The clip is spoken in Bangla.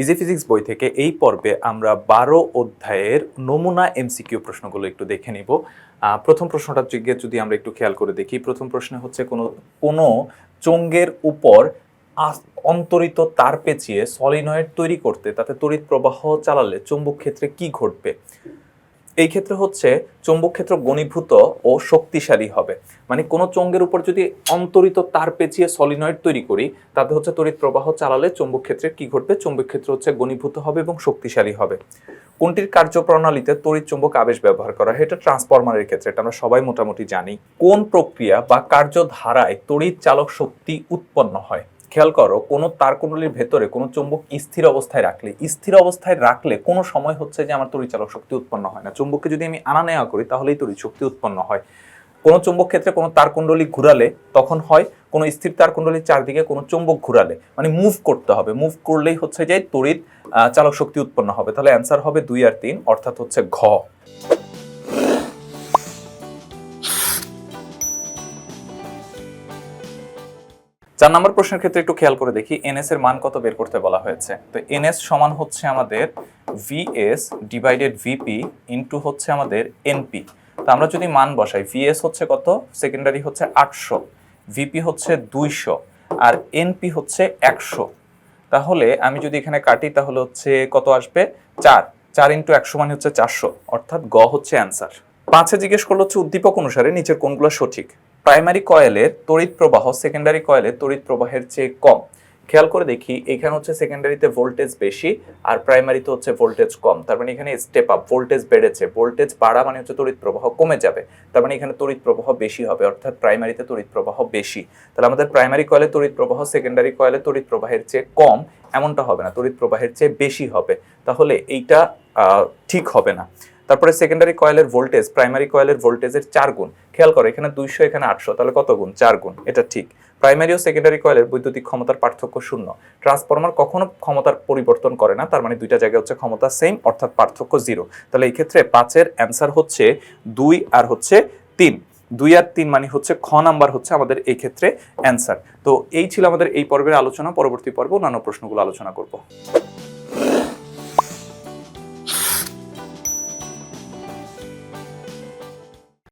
ইজি ফিজিক্স বই থেকে এই পর্বে আমরা 12 অধ্যায়ের নমুনা এমসিকিউ প্রশ্নগুলো একটু দেখে নিব। প্রথম প্রশ্নটার দিকে যদি আমরা একটু খেয়াল করে দেখি, প্রথম প্রশ্ন হচ্ছে কোনো চোঙের উপর অন্তরিত তার পেঁচিয়ে সলিনয়েড তৈরি করতে তাতে তড়িৎ প্রবাহ চালালে চৌম্বক ক্ষেত্রে কি ঘটবে। এই ক্ষেত্রে হচ্ছে চৌম্বক ক্ষেত্র ঘনীভূত ও শক্তিশালী হবে। মানে কোনো চোঙের উপর যদি অন্তরিত তার পেঁচিয়ে সলিনয়েড তৈরি করি তাতে হচ্ছে তড়িৎ প্রবাহ চালালে চৌম্বক ক্ষেত্রে কি ঘটবে, চৌম্বক ক্ষেত্র হচ্ছে ঘনীভূত হবে এবং শক্তিশালী হবে। কোনটির কার্যপ্রণালীতে তড়িৎ চৌম্বক আবেশ ব্যবহার করা হয়? এটা ট্রান্সফরমারের ক্ষেত্রে, এটা আমরা সবাই মোটামুটি জানি। কোন প্রক্রিয়া বা কার্যধারায় তড়িৎ চালক শক্তি উৎপন্ন হয়? খেয়াল করো, কোনো তারকুণ্ডলীর ভেতরে কোনো চুম্বক স্থির অবস্থায় রাখলে কোনো সময় হচ্ছে যে আমার তড়িৎচালক শক্তি উৎপন্ন হয় না। চুম্বককে যদি আমি আনা নেওয়া করি তাহলেই তড়িৎ শক্তি উৎপন্ন হয়। কোনো চুম্বক ক্ষেত্রে কোনো তারকুণ্ডলী ঘুরালে তখন হয়, কোনো স্থির তারকুণ্ডলীর চারদিকে কোনো চুম্বক ঘুরালে, মানে মুভ করতে হবে, মুভ করলেই হচ্ছে যে তড়িৎ চালক শক্তি উৎপন্ন হবে। তাহলে অ্যান্সার হবে 2 আর 3, অর্থাৎ হচ্ছে ঘ। 4 নম্বর প্রশ্নের ক্ষেত্রে একটু খেয়াল করে দেখি, এনএস এর মান কত বের করতে বলা হয়েছে। তো এনএস সমান হচ্ছে আমাদের ভিএস ডিভাইডেড ভিপি ইনটু হচ্ছে আমাদের এনপি। তো আমরা যদি মান বসাই, ভিএস হচ্ছে কত, সেকেন্ডারি হচ্ছে 800, ভিপি হচ্ছে 200 আর এনপি হচ্ছে 100। তাহলে আমি যদি এখানে কাটি তাহলে হচ্ছে কত আসবে, 4 ইন্টু 100 মানে হচ্ছে 400, অর্থাৎ গ হচ্ছে অ্যান্সার। 5-এ জিজ্ঞেস করলো হচ্ছে উদ্দীপক অনুসারে নিচের কোনগুলো সঠিক। প্রাইমারি কয়েলের তড়িৎ প্রবাহ সেকেন্ডারি কয়েলের তড়িৎ প্রবাহের চেয়ে কম। খেয়াল করে দেখি, এখানে হচ্ছে সেকেন্ডারিতে ভোল্টেজ বেশি আর প্রাইমারিতে হচ্ছে ভোল্টেজ কম। তার মানে এখানে স্টেপ আপ, ভোল্টেজ বেড়েছে, ভোল্টেজ বাড়া মানে হচ্ছে তড়িৎ প্রবাহ কমে যাবে। তার মানে এখানে তড়িৎ প্রবাহ বেশি হবে, অর্থাৎ প্রাইমারিতে তড়িৎ প্রবাহ বেশি। তাহলে আমাদের প্রাইমারি কয়েলের তড়িৎ প্রবাহ সেকেন্ডারি কয়েলের তড়িৎ প্রবাহের চেয়ে কম এমনটা হবে না, তড়িৎ প্রবাহের চেয়ে বেশি হবে। তাহলে এইটা ঠিক হবে না। তারপরে সেকেন্ডারি কয়েলের ভোল্টেজ প্রাইমারি কয়েলের ভোল্টেজের 4 গুণ। খেয়াল করো, এখানে 200 এখানে 800, তাহলে কত গুণ, 4 গুণ, এটা ঠিক। প্রাইমারি ও সেকেন্ডারি কয়েলের বৈদ্যুতিক ক্ষমতার পার্থক্য 0। ট্রান্সফরমার কখনো ক্ষমতার পরিবর্তন করে না, তার মানে দুইটা জায়গায় হচ্ছে ক্ষমতা সেম, অর্থাৎ পার্থক্য 0। তাহলে এই ক্ষেত্রে 5-এর অ্যান্সার হচ্ছে 2 আর হচ্ছে 3। 2 আর 3 মানে হচ্ছে খ নাম্বার হচ্ছে আমাদের এই ক্ষেত্রে অ্যান্সার। তো এই ছিল আমাদের এই পর্বের আলোচনা। পরবর্তী পর্বে অন্যান্য প্রশ্নগুলো আলোচনা করব।